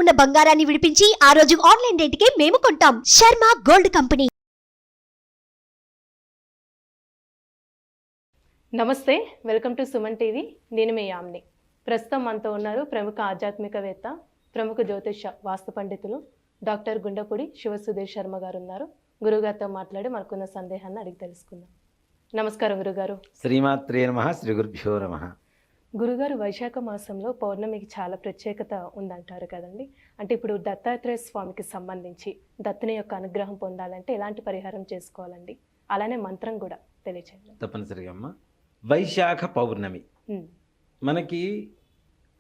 ఉన్న బంగారాన్ని విడిపించి ఆ రోజు ఆన్లైన్ రేటుకే మేము కొంటాం. Sharma gold company. నమస్తే, వెల్కమ్ టు సుమన్ టీవీ. నేను మీ యామ్ని. ప్రస్తుతం మనతో ఉన్నారు ప్రముఖ ఆధ్యాత్మికవేత్త, ప్రముఖ జ్యోతిష వాస్తు పండితులు డాక్టర్ గుండపూడి శివసుధీర్ శర్మ గారు ఉన్నారు. గురుగారితో మాట్లాడి మనకున్న సందేహాన్ని అడిగి తెలుసుకుందాం. నమస్కారం గురుగారు. శ్రీమాత్రే నమః. శ్రీ గురుభ్యో నమః. గురుగారు, వైశాఖ మాసంలో పౌర్ణమికి చాలా ప్రత్యేకత ఉందంటారు కదండి. అంటే ఇప్పుడు దత్తాత్రేయ స్వామికి సంబంధించి దత్తుని యొక్క అనుగ్రహం పొందాలంటే ఎలాంటి పరిహారం చేసుకోవాలండి? అలానే మంత్రం కూడా తెలియచేయండి. తప్పనిసరిగా అమ్మ. వైశాఖ పౌర్ణమి మనకి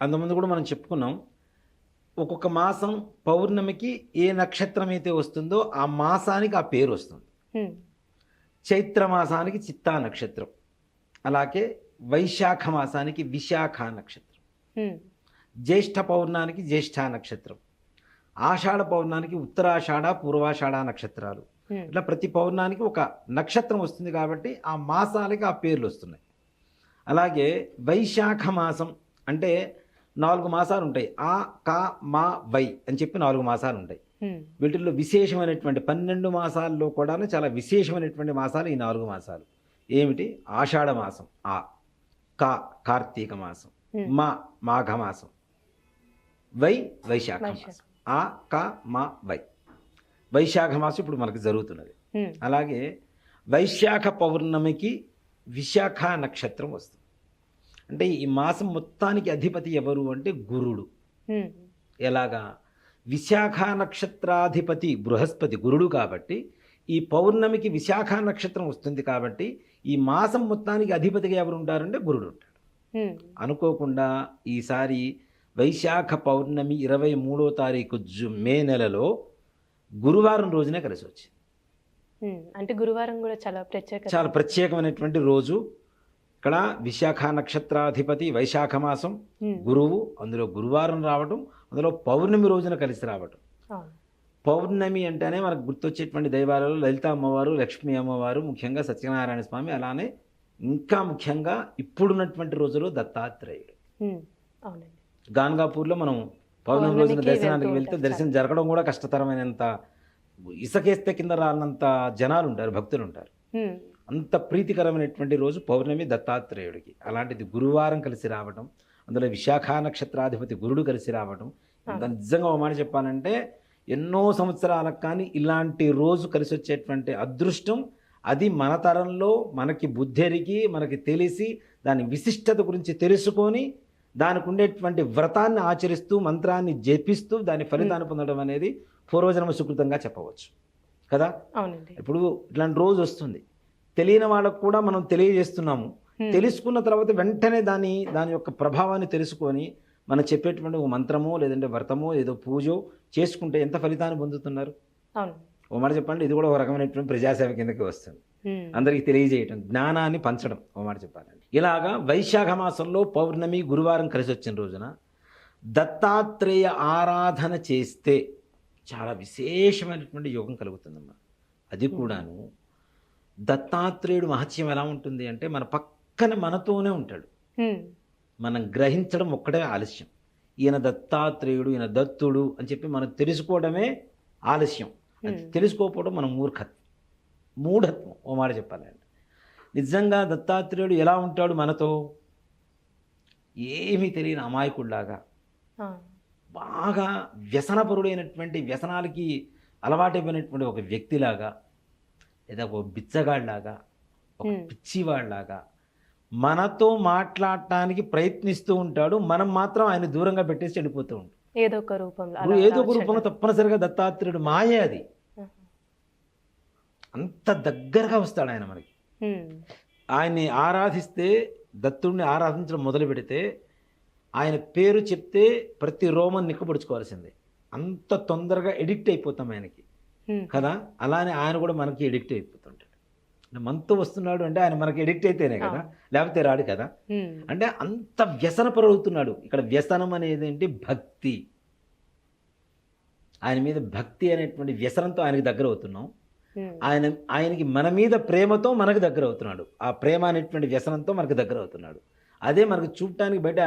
అంతకుముందు కూడా మనం చెప్పుకున్నాం. ఒక్కొక్క మాసం పౌర్ణమికి ఏ నక్షత్రం అయితే వస్తుందో ఆ మాసానికి ఆ పేరు వస్తుంది. చైత్ర మాసానికి చిత్తా నక్షత్రం, అలాగే వైశాఖ మాసానికి విశాఖ నక్షత్రం, జ్యేష్ఠ పౌర్ణానికి జ్యేష్ఠ నక్షత్రం, ఆషాఢ పౌర్ణానికి ఉత్తరాషాఢ పూర్వాషాఢ నక్షత్రాలు. ఇట్లా ప్రతి పౌర్ణానికి ఒక నక్షత్రం వస్తుంది కాబట్టి ఆ మాసాలకి ఆ పేర్లు వస్తున్నాయి. అలాగే వైశాఖ మాసం అంటే 4 మాసాలు ఉంటాయి. ఆ కా మా వై అని చెప్పి 4 మాసాలు ఉంటాయి. వీటిల్లో విశేషమైనటువంటి 12 మాసాల్లో కూడా చాలా విశేషమైనటువంటి మాసాలు ఈ 4 మాసాలు. ఏమిటి? ఆషాఢ మాసం ఆ, కా కార్తీక మాసం, మా మాఘమాసం, వై వైశాఖ మాసం. ఆ కా మా వై వైశాఖ మాసం ఇప్పుడు మనకు జరుగుతున్నది. అలాగే వైశాఖ పౌర్ణమికి విశాఖ నక్షత్రం వస్తుంది. అంటే ఈ మాసం మొత్తానికి అధిపతి ఎవరు అంటే గురుడు. ఎలాగా? విశాఖ నక్షత్రాధిపతి బృహస్పతి గురుడు కాబట్టి ఈ పౌర్ణమికి విశాఖ నక్షత్రం వస్తుంది కాబట్టి ఈ మాసం మొత్తానికి అధిపతిగా ఎవరు ఉంటారంటే గురుడు ఉంటాడు. అనుకోకుండా ఈసారి వైశాఖ పౌర్ణమి 23వ తారీఖు మే నెలలో గురువారం రోజునే కలిసి వచ్చింది. అంటే గురువారం కూడా చాలా ప్రత్యేకమైనటువంటి రోజు. ఇక్కడ విశాఖ నక్షత్రాధిపతి వైశాఖ మాసం గురువు, అందులో గురువారం రావటం, అందులో పౌర్ణమి రోజున కలిసి రావటం. పౌర్ణమి అంటేనే మనకు గుర్తొచ్చేటువంటి దైవాలలో లలిత అమ్మవారు, లక్ష్మీ అమ్మవారు, ముఖ్యంగా సత్యనారాయణ స్వామి, అలానే ఇంకా ముఖ్యంగా ఇప్పుడున్నటువంటి రోజులో దత్తాత్రేయుడు. గాన్గాపూర్లో మనం పౌర్ణమి రోజున దర్శనానికి వెళ్తే దర్శనం జరగడం కూడా కష్టతరమైనంత, ఇసకేస్తే కింద రానంత జనాలు ఉంటారు, భక్తులు ఉంటారు. అంత ప్రీతికరమైనటువంటి రోజు పౌర్ణమి దత్తాత్రేయుడికి. అలాంటిది గురువారం కలిసి రావటం, అందులో విశాఖ నక్షత్రాధిపతి గురుడు కలిసి రావటం, ఇంకా నిజంగా ఒక మాట చెప్పాలంటే ఎన్నో సంవత్సరాలకు కానీ ఇలాంటి రోజు కలిసి వచ్చేటువంటి అదృష్టం అది మన తరంలో మనకి బుద్ధెరిగి మనకి తెలిసి దాని విశిష్టత గురించి తెలుసుకొని దానికి ఉండేటువంటి వ్రతాన్ని ఆచరిస్తూ మంత్రాన్ని జపిస్తూ దాని ఫలితాన్ని పొందడం అనేది పూర్వజన్మ సుకృతంగా చెప్పవచ్చు కదా. ఇప్పుడు ఇట్లాంటి రోజు వస్తుంది, తెలియని వాళ్ళకు కూడా మనం తెలియజేస్తున్నాము. తెలుసుకున్న తర్వాత వెంటనే దాని యొక్క ప్రభావాన్ని తెలుసుకొని మనం చెప్పేటువంటి ఒక మంత్రమో లేదంటే వ్రతమో ఏదో పూజో చేసుకుంటే ఎంత ఫలితాన్ని పొందుతున్నారు. ఓ మాట చెప్పండి, ఇది కూడా ఒక రకమైనటువంటి ప్రజాసేవ కిందకి వస్తుంది. అందరికీ తెలియజేయటం, జ్ఞానాన్ని పంచడం. ఓ మాట చెప్పాలండి, ఇలాగా వైశాఖ మాసంలో పౌర్ణమి గురువారం కలిసి వచ్చిన రోజున దత్తాత్రేయ ఆరాధన చేస్తే చాలా విశేషమైనటువంటి యోగం కలుగుతుందమ్మా. అది కూడాను దత్తాత్రేయుడు మహత్యం ఎలా ఉంటుంది అంటే మన పక్కన మనతోనే ఉంటాడు. మనం గ్రహించడం ఒక్కడే ఆలస్యం. ఈయన దత్తాత్రేయుడు, ఈయన దత్తుడు అని చెప్పి మనం తెలుసుకోవడమే ఆలస్యం. అది తెలుసుకోకపోవడం మనం మూఢత్వం. ఓ మాట చెప్పాలండి, నిజంగా దత్తాత్రేయుడు ఎలా ఉంటాడు మనతో? ఏమీ తెలియని అమాయకుడిలాగా, బాగా వ్యసనపరుడైనటువంటి, వ్యసనాలకి అలవాటైపోయినటువంటి ఒక వ్యక్తిలాగా, లేదా ఒక బిచ్చగాడిలాగా, ఒక పిచ్చివాడిలాగా మనతో మాట్లాడటానికి ప్రయత్నిస్తూ ఉంటాడు. మనం మాత్రం ఆయన దూరంగా పెట్టేసి వెళ్ళిపోతూ ఉంటాం. ఏదో ఒక రూపంలో తప్పనిసరిగా దత్తాత్రేయుడు మాయే అది. అంత దగ్గరగా వస్తాడు ఆయన మనకి. ఆయన్ని ఆరాధిస్తే, దత్తుడిని ఆరాధించడం మొదలు పెడితే ఆయన పేరు చెప్తే ప్రతి రోమం నిక్కబడుచుకోవాల్సిందే. అంత తొందరగా ఎడిక్ట్ అయిపోతాం ఆయనకి కదా. అలానే ఆయన కూడా మనకి ఎడిక్ట్ అయిపోతుంటాడు. మనతో వస్తున్నాడు అంటే ఆయన మనకి ఎడిక్ట్ అయితేనే కదా, లేకపోతే రాడు కదా. అంటే అంత వ్యసనపరుడుతున్నాడు. ఇక్కడ వ్యసనం అనేది ఏంటి? భక్తి. ఆయన మీద భక్తి అనేటువంటి వ్యసనంతో ఆయనకి దగ్గర అవుతున్నాం. ఆయనకి మన మీద ప్రేమతో మనకు దగ్గర అవుతున్నాడు. ఆ ప్రేమ అనేటువంటి వ్యసనంతో మనకు దగ్గర అవుతున్నాడు. అదే మనకు చూడటానికి బయట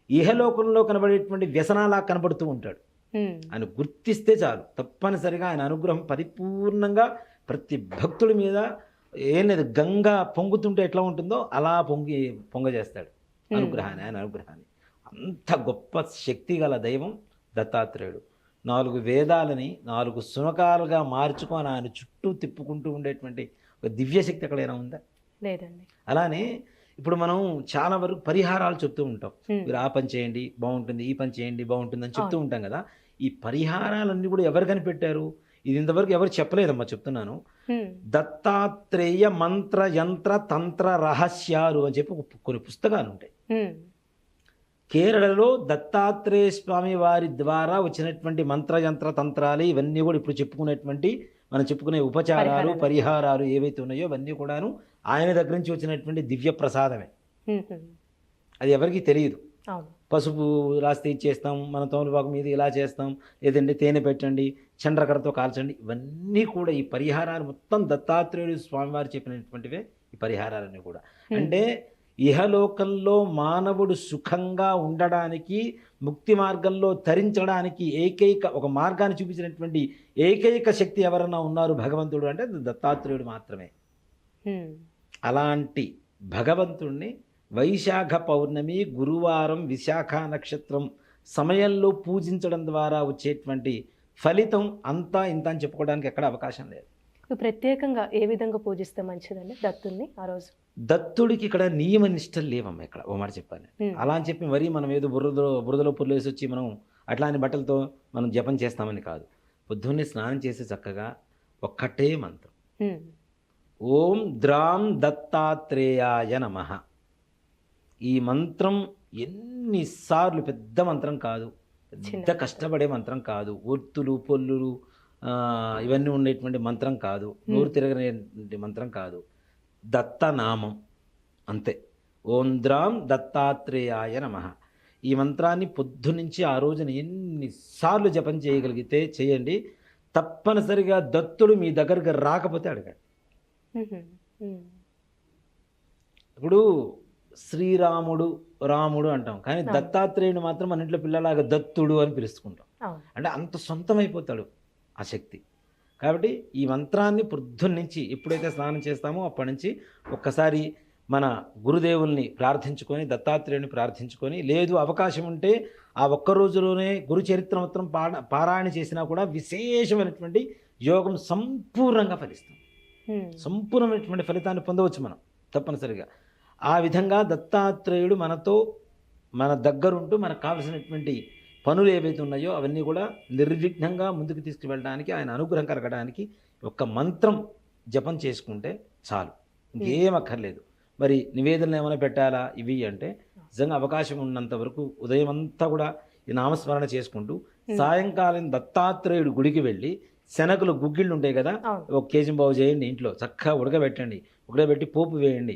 ఇహలోకంలో కనబడేటువంటి వ్యసనాలా కనబడుతూ ఉంటాడు. ఆయన గుర్తిస్తే చాలు, తప్పనిసరిగా ఆయన అనుగ్రహం పరిపూర్ణంగా ప్రతి భక్తుడి మీద ఏం లేదు, గంగా పొంగుతుంటే ఎట్లా ఉంటుందో అలా పొంగజేస్తాడు అనుగ్రహాన్ని, ఆయన అనుగ్రహాన్ని. అంత గొప్ప శక్తి గల దైవం దత్తాత్రేయుడు. 4 వేదాలని 4 సునకాలుగా మార్చుకొని ఆయన చుట్టూ తిప్పుకుంటూ ఉండేటువంటి ఒక దివ్యశక్తి ఎక్కడైనా ఉందా? లేదండి. అలానే ఇప్పుడు మనం చాలా వరకు పరిహారాలు చెప్తూ ఉంటాం, మీరు ఆ పని చేయండి బాగుంటుంది, ఈ పని చేయండి బాగుంటుంది అని చెప్తూ ఉంటాం కదా. ఈ పరిహారాలన్నీ కూడా ఎవరు కనిపెట్టారు? ఇది ఇంతవరకు ఎవరు చెప్పలేదమ్మా, చెప్తున్నాను. దత్తాత్రేయ మంత్ర యంత్ర తంత్ర రహస్యాలు అని చెప్పి కొన్ని పుస్తకాలు ఉంటాయి. కేరళలో దత్తాత్రేయ స్వామి వారి ద్వారా వచ్చినటువంటి మంత్రయంత్ర తంత్రాలు ఇవన్నీ కూడా ఇప్పుడు మనం చెప్పుకునే ఉపచారాలు పరిహారాలు ఏవైతే ఉన్నాయో అవన్నీ కూడాను ఆయన దగ్గర నుంచి వచ్చినటువంటి దివ్య ప్రసాదమే. అది ఎవరికి తెలియదు. పసుపు రాస్తే ఇచ్చేస్తాం, మన తోమలపాకు మీద ఇలా చేస్తాం, లేదంటే తేనె పెట్టండి, చండ్రకరతో కాల్చండి, ఇవన్నీ కూడా ఈ పరిహారాలు మొత్తం దత్తాత్రేయుడు స్వామివారు చెప్పినటువంటివే ఈ పరిహారాలన్నీ కూడా. అంటే ఇహలోకంలో మానవుడు సుఖంగా ఉండడానికి, ముక్తి మార్గంలో తరించడానికి ఒక మార్గాన్ని చూపించినటువంటి ఏకైక శక్తి ఎవరన్నా ఉన్నారు భగవంతుడు అంటే దత్తాత్రేయుడు మాత్రమే. అలాంటి భగవంతుణ్ణి వైశాఖ పౌర్ణమి గురువారం విశాఖ నక్షత్రం సమయంలో పూజించడం ద్వారా వచ్చేటువంటి ఫలితం అంతా ఇంత అని చెప్పుకోవడానికి ఎక్కడ అవకాశం లేదు. ప్రత్యేకంగా ఏ విధంగా పూజిస్తే మంచిదండి దత్తుల్ని ఆ రోజు? దత్తుడికి ఇక్కడ నియమ నిష్టలు లేవమ్మా. ఇక్కడ ఓ మాట చెప్పాను, అలా అని చెప్పి మరీ మనం ఏదో బురదలో పుర్లేసి వచ్చి మనం అట్లాంటి బట్టలతో మనం జపం చేస్తామని కాదు. పొద్దున్నే స్నానం చేసి చక్కగా ఒక్కటే మంత్రం, ఓం ద్రాం దత్తాత్రేయాయ నమః. ఈ మంత్రం ఎన్నిసార్లు, పెద్ద మంత్రం కాదు, పెద్ద కష్టపడే మంత్రం కాదు, ఒత్తులు పొల్లులు ఇవన్నీ ఉండేటువంటి మంత్రం కాదు, నోరు తిరగనేటువంటి మంత్రం కాదు, దత్తనామం అంతే. ఓం ద్రాం దత్తాత్రేయాయ నమః. ఈ మంత్రాన్ని పొద్దునుంచి ఆ రోజున ఎన్నిసార్లు జపం చేయగలిగితే చేయండి. తప్పనిసరిగా దత్తుడు మీ దగ్గరికి రాకపోతే అడగండి. ఇప్పుడు శ్రీరాముడు రాముడు అంటాం, కానీ దత్తాత్రేయుడు మాత్రం మన ఇంట్లో పిల్లలాగా దత్తుడు అని పిలుచుకుంటాం. అంటే అంత సొంతమైపోతాడు ఆ శక్తి. కాబట్టి ఈ మంత్రాన్ని పొద్దున్నుంచి ఎప్పుడైతే స్నానం చేస్తామో అప్పటి నుంచి ఒక్కసారి మన గురుదేవుల్ని ప్రార్థించుకొని, దత్తాత్రేయుని ప్రార్థించుకొని, లేదు అవకాశం ఉంటే ఆ ఒక్క రోజులోనే గురు చరిత్ర మొత్తం పారాయణ చేసినా కూడా విశేషమైనటువంటి యోగం సంపూర్ణంగా ఫలిస్తుంది. సంపూర్ణమైనటువంటి ఫలితాన్ని పొందవచ్చు మనం తప్పనిసరిగా. ఆ విధంగా దత్తాత్రేయుడు మన దగ్గరుంటూ మనకు కావలసినటువంటి పనులు ఏవైతే ఉన్నాయో అవన్నీ కూడా నిర్విఘ్నంగా ముందుకు తీసుకువెళ్ళడానికి, ఆయన అనుగ్రహం కలగడానికి ఒక్క మంత్రం జపం చేసుకుంటే చాలు, ఇంకేం అక్కర్లేదు. మరి నివేదనలు ఏమైనా పెట్టాలా ఇవి అంటే నిజంగా అవకాశం ఉన్నంత వరకు ఉదయం అంతా కూడా ఈ నామస్మరణ చేసుకుంటూ సాయంకాలం దత్తాత్రేయుడు గుడికి వెళ్ళి శనగలు గుగ్గిళ్ళు ఉంటాయి కదా, 1 కేజీ బావు చేయండి, ఇంట్లో చక్కగా ఉడకబెట్టి పోపు వేయండి,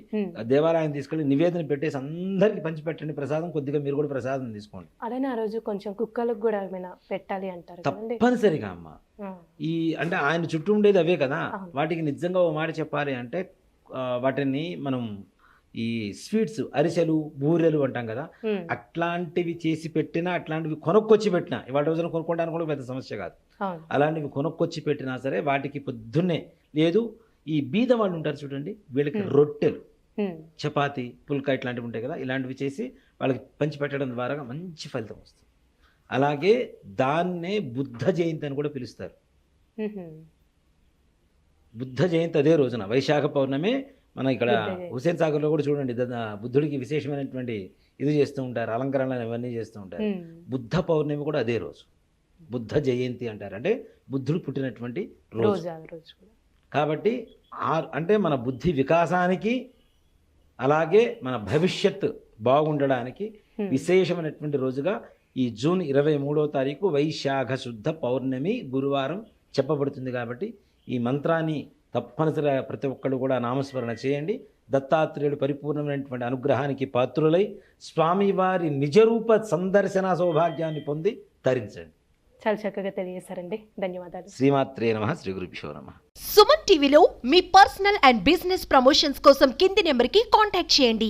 దేవాలయం తీసుకెళ్ళి నివేదన పెట్టేసి అందరికి పంచిపెట్టండి ప్రసాదం. కొద్దిగా మీరు కూడా ప్రసాదం తీసుకోండి. అలానే ఆ రోజు కొంచెం కుక్కలకు కూడా ఏమైనా పెట్టాలి అంటారు. తప్పనిసరిగా అమ్మ. అంటే ఆయన చుట్టూ ఉండేది అవే కదా, వాటికి నిజంగా ఓ మాట చెప్పాలి అంటే వాటిని మనం ఈ స్వీట్స్, అరిసెలు, బూరెలు అంటాం కదా, అట్లాంటివి చేసి పెట్టినా, అట్లాంటివి కొనుక్కొచ్చి పెట్టినా, ఇవాళ రోజున కొనుక్కోవడానికి కూడా పెద్ద సమస్య కాదు. అలాంటివి కొనుక్కొచ్చి పెట్టినా సరే వాటికి పొద్దున్నే, లేదు ఈ బీద వాళ్ళు ఉంటారు చూడండి, వీళ్ళకి రొట్టెలు, చపాతి, పుల్కా ఇట్లాంటివి ఉంటాయి కదా, ఇలాంటివి చేసి వాళ్ళకి పంచి పెట్టడం ద్వారా మంచి ఫలితం వస్తుంది. అలాగే దాన్నే బుద్ధ జయంతి అని కూడా పిలుస్తారు. బుద్ధ జయంతి అదే రోజున వైశాఖ పౌర్ణమి. మన ఇక్కడ హుసేన్ సాగర్లో కూడా చూడండి, బుద్ధుడికి విశేషమైనటువంటి ఇది చేస్తూ ఉంటారు, అలంకరణలు ఇవన్నీ చేస్తూ ఉంటారు. బుద్ధ పౌర్ణమి కూడా అదే రోజు, బుద్ధ జయంతి అంటారు, అంటే బుద్ధుడు పుట్టినటువంటి రోజు. కాబట్టి అంటే మన బుద్ధి వికాసానికి, అలాగే మన భవిష్యత్తు బాగుండడానికి విశేషమైనటువంటి రోజుగా ఈ జూన్ 23వ తారీఖు వైశాఖ శుద్ధ పౌర్ణమి గురువారం చెప్పబడుతుంది. కాబట్టి ఈ మంత్రాన్ని తప్పనిసరిగా ప్రతి ఒక్కళ్ళు కూడా నామస్మరణ చేయండి. దత్తాత్రేయుడు పరిపూర్ణమైనటువంటి అనుగ్రహానికి పాత్రులై స్వామివారి నిజరూప సందర్శన సౌభాగ్యాన్ని పొంది తరించండి. చాలా చక్కగా తెలియజేశారండి, ధన్యవాదాలు. శ్రీమాత్రే నమః, శ్రీ గురుభ్యో నమః. సుమన్ టీవీలో మీ పర్సనల్ అండ్ బిజినెస్ ప్రమోషన్స్ కోసం కింది నెంబర్కి కాంటాక్ట్ చేయండి.